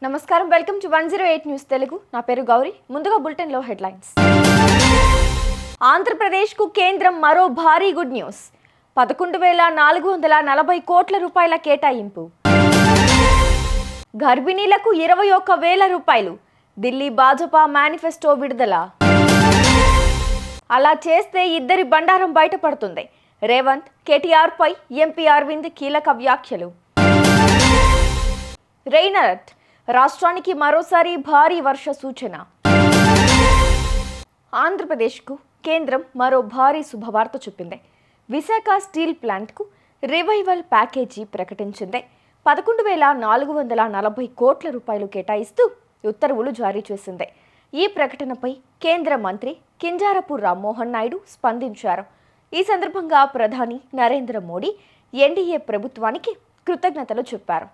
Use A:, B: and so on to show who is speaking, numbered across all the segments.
A: నమస్కారం, welcome to 108 news Telugu. నా పేరు గౌరీ. ముందుగా బులెటిన్ లో హెడ్లైన్స్. ఆంధ్రప్రదేశ్ కు కేంద్రం మరో భారీ గుడ్ న్యూస్. 11,440 కోట్ల రూపాయల కేటాయింపు. గర్భిణీలకు 21,000 రూపాయలు. ఢిల్లీ భాజపా మేనిఫెస్టో విడుదల. అలా చేస్తే ఇద్దరి బండారం బయటపడుతుంది. రేవంత్, కేటీఆర్ పై ఎంపీ అరవింద్ కీలక వ్యాఖ్యలు. రెయిన్ అలర్ట్, రాష్ట్రానికి మరోసారి భారీ వర్ష సూచన. ఆంధ్రప్రదేశ్కు కేంద్రం మరో భారీ శుభవార్త చెప్పింది. విశాఖ స్టీల్ ప్లాంట్కు రివైవల్ ప్యాకేజీ ప్రకటించింది. 11,440 కోట్ల రూపాయలు కేటాయిస్తూ ఉత్తర్వులు జారీ చేసింది. ఈ ప్రకటనపై కేంద్ర మంత్రి కింజారపు రామ్మోహన్ నాయుడు స్పందించారు. ఈ సందర్భంగా ప్రధాని నరేంద్ర మోడీ ఎన్డీఏ ప్రభుత్వానికి కృతజ్ఞతలు చెప్పారు.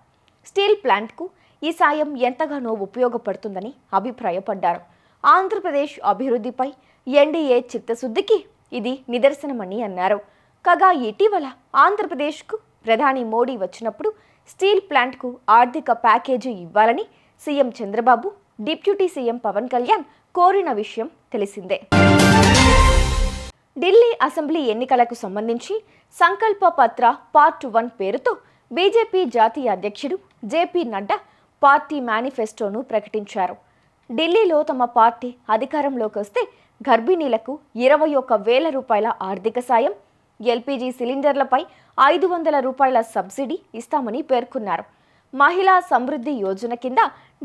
A: స్టీల్ ప్లాంట్కు ఈ సాయం ఎంతగానో ఉపయోగపడుతుందని అభిప్రాయపడ్డారు. ఆంధ్రప్రదేశ్ అభివృద్ధిపై ఎన్డీఏ చిత్తశుద్ధికి ఇది నిదర్శనమని అన్నారు. కాగా ఇటీవల ఆంధ్రప్రదేశ్కు ప్రధాని మోడీ వచ్చినప్పుడు స్టీల్ ప్లాంట్కు ఆర్థిక ప్యాకేజీ ఇవ్వాలని CM Chandrababu, deputy CM Pawan Kalyan కోరిన విషయం తెలిసిందే. ఢిల్లీ అసెంబ్లీ ఎన్నికలకు సంబంధించి సంకల్ప పత్ర పార్ట్ 1 పేరుతో బీజేపీ జాతీయ అధ్యక్షుడు జేపీ నడ్డా పార్టీ మేనిఫెస్టోను ప్రకటించారు. ఢిల్లీలో తమ పార్టీ అధికారంలోకి వస్తే గర్భిణీలకు 21,000 రూపాయల ఆర్థిక సాయం, ఎల్పీజీ సిలిండర్లపై 500 రూపాయల సబ్సిడీ ఇస్తామని పేర్కొన్నారు. మహిళా సమృద్ధి యోజన కింద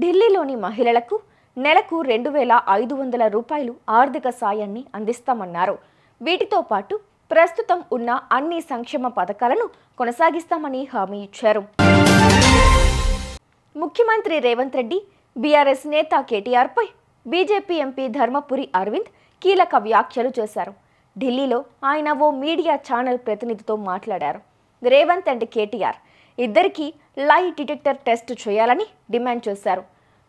A: ఢిల్లీలోని మహిళలకు నెలకు 2,500 రూపాయలు ఆర్థిక సాయాన్ని అందిస్తామన్నారు. వీటితో పాటు ప్రస్తుతం ఉన్న అన్ని సంక్షేమ పథకాలను కొనసాగిస్తామని హామీ ఇచ్చారు. ముఖ్యమంత్రి రేవంత్ రెడ్డి, బీఆర్ఎస్ నేత కేటీఆర్ పై బీజేపీ ఎంపీ ధర్మపురి అరవింద్ కీలక వ్యాఖ్యలు చేశారు. ఢిల్లీలో ఆయన ఓ మీడియా ఛానల్ ప్రతినిధితో మాట్లాడారు. రేవంత్ అండ్ కేటీఆర్ ఇద్దరికీ లై డిటెక్టర్ టెస్ట్ చేయాలని డిమాండ్ చేశారు.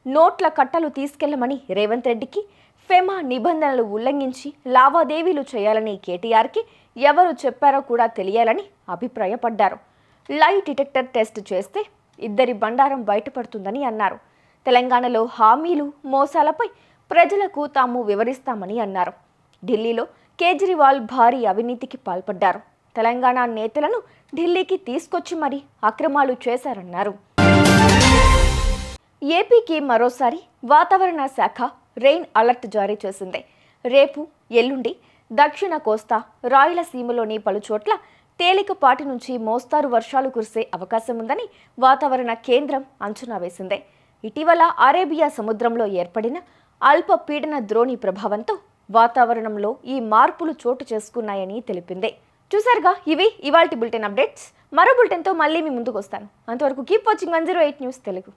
A: నోట్ల కట్టలు తీసుకెళ్లమని రేవంత్ రెడ్డికి, ఫెమా నిబంధనలు ఉల్లంఘించి లావాదేవీలు చేయాలని కేటీఆర్కి ఎవరు చెప్పారో కూడా తెలియాలని అభిప్రాయపడ్డారు. లై డిటెక్టర్ టెస్ట్ చేస్తే ఇద్దరి బండారం బయటపడుతుందని అన్నారు. తెలంగాణలో హామీలు, మోసాలపై ప్రజలకు తాము వివరిస్తామని అన్నారు. ఢిల్లీలో కేజ్రీవాల్ భారీ అవినీతికి పాల్పడ్డారు. తెలంగాణ నేతలను ఢిల్లీకి తీసుకొచ్చి మరీ అక్రమాలు చేశారన్నారు. ఏపీకి మరోసారి వాతావరణ శాఖ రెయిన్ అలర్ట్ జారీ చేసింది. రేపు, ఎల్లుండి దక్షిణ కోస్తా, రాయలసీమలోని పలుచోట్ల తేలికపాటి నుంచి మోస్తారు వర్షాలు కురిసే అవకాశం ఉందని వాతావరణ కేంద్రం అంచనా వేసింది. ఇటీవల అరేబియా సముద్రంలో ఏర్పడిన అల్ప పీడన ద్రోణి ప్రభావంతో వాతావరణంలో ఈ మార్పులు చోటు చేసుకున్నాయని తెలిపింది. చూసారుగా, ఇవి ఇవాల్టి బులెటిన్ అప్డేట్స్. మరో బులెటిన్తో మళ్ళీ మీ ముందుకు వస్తాను. అంతవరకు కీప్ వాచింగ్ 108 న్యూస్ తెలుగు.